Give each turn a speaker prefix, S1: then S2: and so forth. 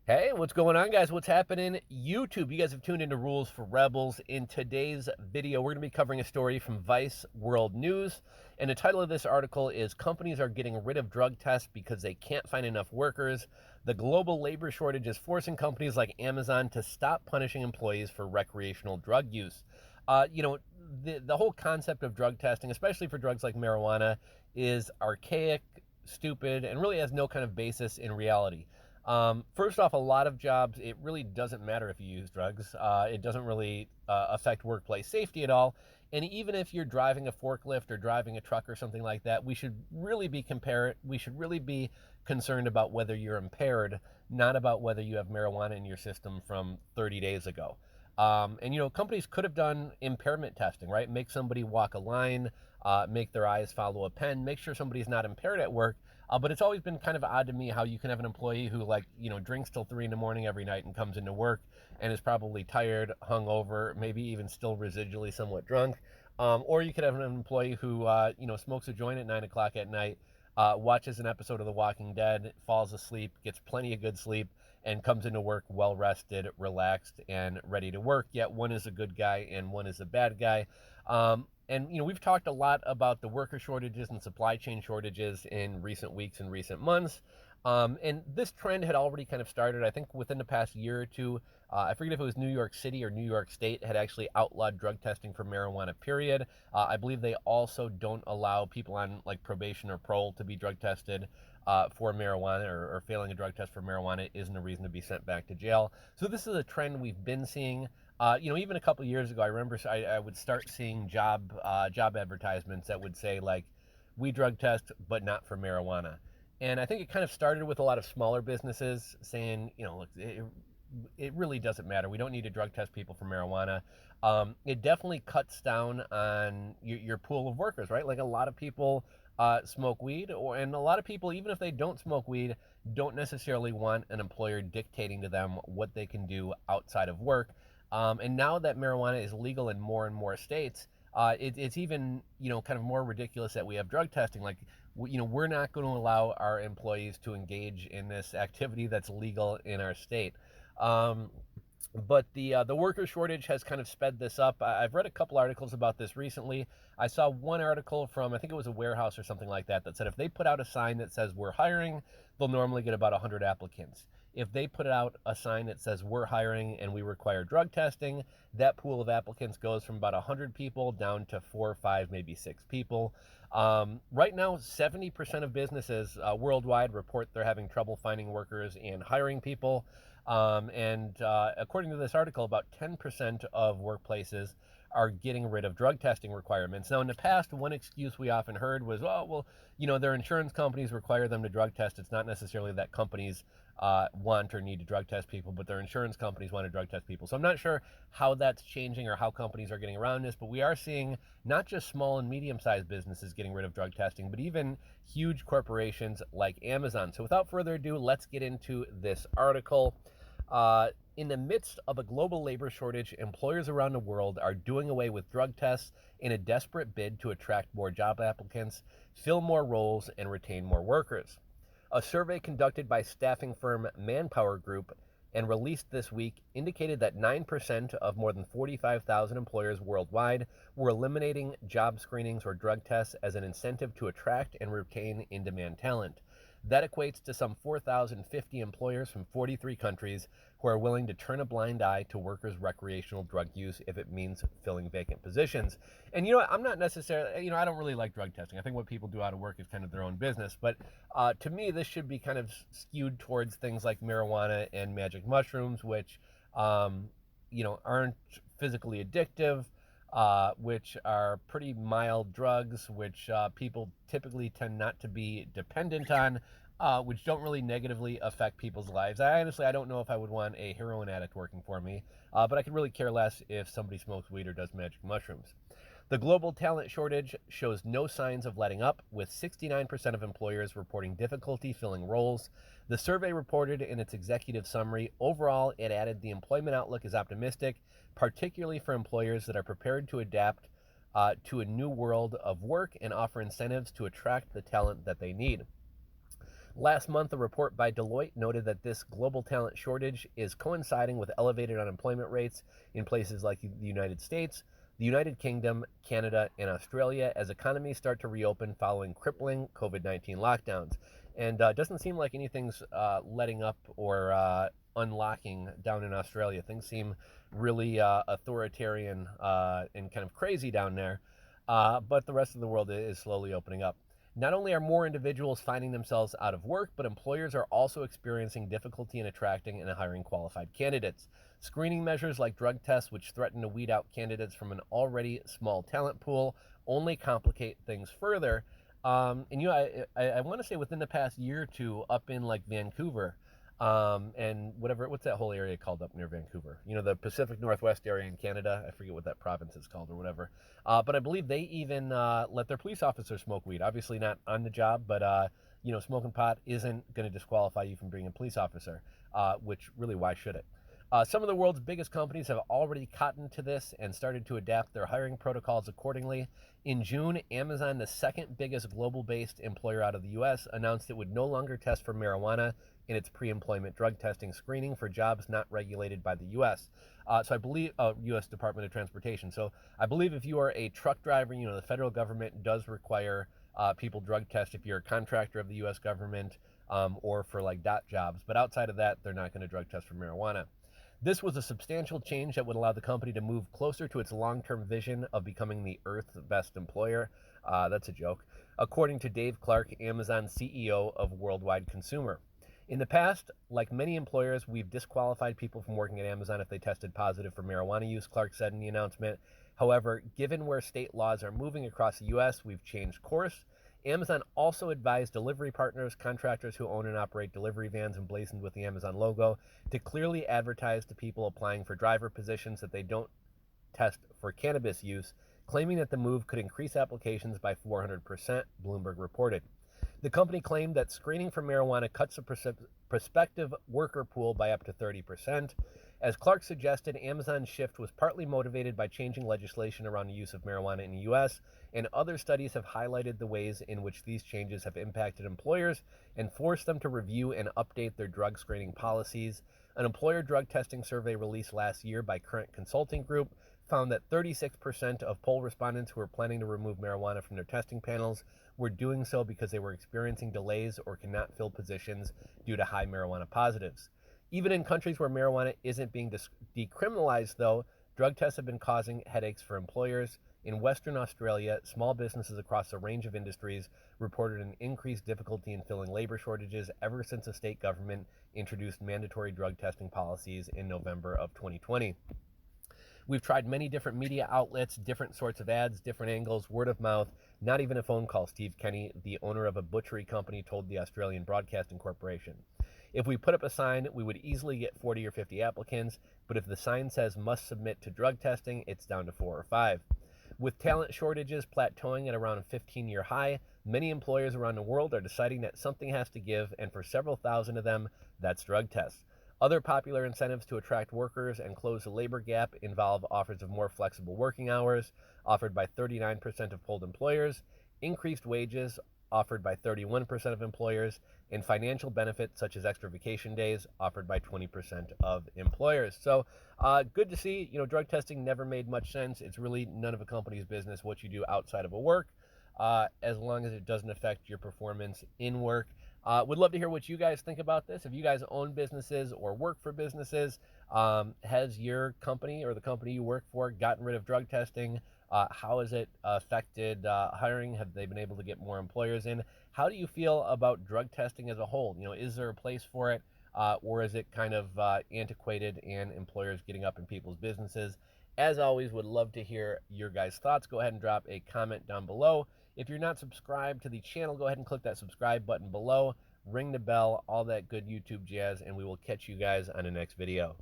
S1: Hey, what's going on, guys? What's happening? YouTube, you guys have tuned into Rules for Rebels. In today's video, we're going to be covering a story from Vice World News. And the title of this article is Companies Are Getting Rid of Drug Tests Because They Can't Find Enough Workers. The global labor shortage is forcing companies like Amazon to stop punishing employees for recreational drug use. The whole concept of drug testing, especially for drugs like marijuana, is archaic, stupid, and really has no kind of basis in reality. First off, a lot of jobs, it really doesn't matter if you use drugs. It doesn't really affect workplace safety at all. And even if you're driving a forklift or driving a truck or something like that, we should really be concerned about whether you're impaired, not about whether you have marijuana in your system from 30 days ago. Companies could have done impairment testing, right? Make somebody walk a line, make their eyes follow a pen, make sure somebody's not impaired at work. But it's always been kind of odd to me how you can have an employee who, drinks till 3 in the morning every night and comes into work and is probably tired, hungover, maybe even still residually somewhat drunk. Or you could have an employee who, smokes a joint at 9 o'clock at night, watches an episode of The Walking Dead, falls asleep, gets plenty of good sleep, and comes into work well rested, relaxed, and ready to work. Yet one is a good guy and one is a bad guy. We've talked a lot about the worker shortages and supply chain shortages in recent weeks and recent months. And this trend had already kind of started, I think, within the past year or two. I forget if it was New York City or New York State had actually outlawed drug testing for marijuana, period. I believe they also don't allow people on like probation or parole to be drug tested for marijuana, or failing a drug test for marijuana isn't a reason to be sent back to jail. So this is a trend we've been seeing. Even a couple of years ago, I remember I would start seeing job advertisements that would say like, "We drug test, but not for marijuana." And I think it kind of started with a lot of smaller businesses saying, look, it really doesn't matter. We don't need to drug test people for marijuana. It definitely cuts down on your pool of workers, right? Like a lot of people smoke weed, and a lot of people, even if they don't smoke weed, don't necessarily want an employer dictating to them what they can do outside of work. And now that marijuana is legal in more and more states, it's even kind of more ridiculous that we have drug testing. Like, we're not going to allow our employees to engage in this activity that's legal in our state. Um, but the worker shortage has kind of sped this up. I've read a couple articles about this recently. I saw one article from, I think it was a warehouse or something like that, that said if they put out a sign that says we're hiring, they'll normally get about 100 applicants. If they put out a sign that says we're hiring and we require drug testing, that pool of applicants goes from about 100 people down to 4 or 5, maybe 6 people. Right now, 70% of businesses worldwide report they're having trouble finding workers and hiring people. According to this article, about 10% of workplaces are getting rid of drug testing requirements. Now, in the past, one excuse we often heard was, oh, well, their insurance companies require them to drug test. It's not necessarily that companies want or need to drug test people, but their insurance companies want to drug test people. So I'm not sure how that's changing or how companies are getting around this, but we are seeing not just small and medium-sized businesses getting rid of drug testing, but even huge corporations like Amazon. So without further ado, let's get into this article. In the midst of a global labor shortage, employers around the world are doing away with drug tests in a desperate bid to attract more job applicants, fill more roles, and retain more workers. A survey conducted by staffing firm Manpower Group and released this week indicated that 9% of more than 45,000 employers worldwide were eliminating job screenings or drug tests as an incentive to attract and retain in-demand talent. That equates to some 4,050 employers from 43 countries who are willing to turn a blind eye to workers' recreational drug use if it means filling vacant positions. And I'm not necessarily, I don't really like drug testing. I think what people do out of work is kind of their own business. But to me, this should be kind of skewed towards things like marijuana and magic mushrooms, which, aren't physically addictive, which are pretty mild drugs, which people typically tend not to be dependent on, which don't really negatively affect people's lives. I don't know if I would want a heroin addict working for me, but I could really care less if somebody smokes weed or does magic mushrooms. The global talent shortage shows no signs of letting up, with 69% of employers reporting difficulty filling roles. The survey reported in its executive summary, overall, it added the employment outlook is optimistic, particularly for employers that are prepared to adapt to a new world of work and offer incentives to attract the talent that they need. Last month, a report by Deloitte noted that this global talent shortage is coinciding with elevated unemployment rates in places like the United States, the United Kingdom, Canada, and Australia as economies start to reopen following crippling COVID-19 lockdowns. And it doesn't seem like anything's letting up or unlocking down in Australia. Things seem really authoritarian and kind of crazy down there, but the rest of the world is slowly opening up. Not only are more individuals finding themselves out of work, but employers are also experiencing difficulty in attracting and hiring qualified candidates. Screening measures like drug tests, which threaten to weed out candidates from an already small talent pool, only complicate things further. And I want to say within the past year or two, up in like Vancouver, and what's that whole area called up near Vancouver? You know, the Pacific Northwest area in Canada. I forget what that province is called or whatever. But I believe they even let their police officers smoke weed. Obviously not on the job, but smoking pot isn't going to disqualify you from being a police officer. Which really, why should it? Some of the world's biggest companies have already cottoned to this and started to adapt their hiring protocols accordingly. In June, Amazon, the second biggest global-based employer out of the U.S., announced it would no longer test for marijuana in its pre-employment drug testing screening for jobs not regulated by the U.S. So I believe, U.S. Department of Transportation. So I believe if you are a truck driver, the federal government does require people drug test if you're a contractor of the U.S. government or for like dot jobs. But outside of that, they're not going to drug test for marijuana. This was a substantial change that would allow the company to move closer to its long-term vision of becoming the Earth's best employer. That's a joke. According to Dave Clark, Amazon CEO of Worldwide Consumer. In the past, like many employers, we've disqualified people from working at Amazon if they tested positive for marijuana use, Clark said in the announcement. However, given where state laws are moving across the U.S., we've changed course. Amazon also advised delivery partners, contractors who own and operate delivery vans emblazoned with the Amazon logo, to clearly advertise to people applying for driver positions that they don't test for cannabis use, claiming that the move could increase applications by 400%, Bloomberg reported. The company claimed that screening for marijuana cuts the prospective worker pool by up to 30%. As Clark suggested, Amazon's shift was partly motivated by changing legislation around the use of marijuana in the U.S., and other studies have highlighted the ways in which these changes have impacted employers and forced them to review and update their drug screening policies. An employer drug testing survey released last year by Current Consulting Group found that 36% of poll respondents who were planning to remove marijuana from their testing panels were doing so because they were experiencing delays or cannot fill positions due to high marijuana positives. Even in countries where marijuana isn't being decriminalized, though, drug tests have been causing headaches for employers. In Western Australia, small businesses across a range of industries reported an increased difficulty in filling labor shortages ever since the state government introduced mandatory drug testing policies in November of 2020. We've tried many different media outlets, different sorts of ads, different angles, word of mouth, not even a phone call, Steve Kenny, the owner of a butchery company, told the Australian Broadcasting Corporation. If we put up a sign, we would easily get 40 or 50 applicants, but if the sign says must submit to drug testing, it's down to 4 or 5. With talent shortages plateauing at around a 15-year high, many employers around the world are deciding that something has to give, and for several thousand of them, that's drug tests. Other popular incentives to attract workers and close the labor gap involve offers of more flexible working hours, offered by 39% of polled employers, increased wages, offered by 31% of employers, and financial benefits such as extra vacation days, offered by 20% of employers. So good to see. Drug testing never made much sense. It's really none of a company's business what you do outside of a work, as long as it doesn't affect your performance in work. Would love to hear what you guys think about this. If you guys own businesses or work for businesses, has your company or the company you work for gotten rid of drug testing? How has it affected hiring? Have they been able to get more employers in? How do you feel about drug testing as a whole? Is there a place for it, or is it kind of antiquated and employers getting up in people's businesses? As always, would love to hear your guys' thoughts. Go ahead and drop a comment down below. If you're not subscribed to the channel, go ahead and click that subscribe button below. Ring the bell, all that good YouTube jazz, and we will catch you guys on the next video.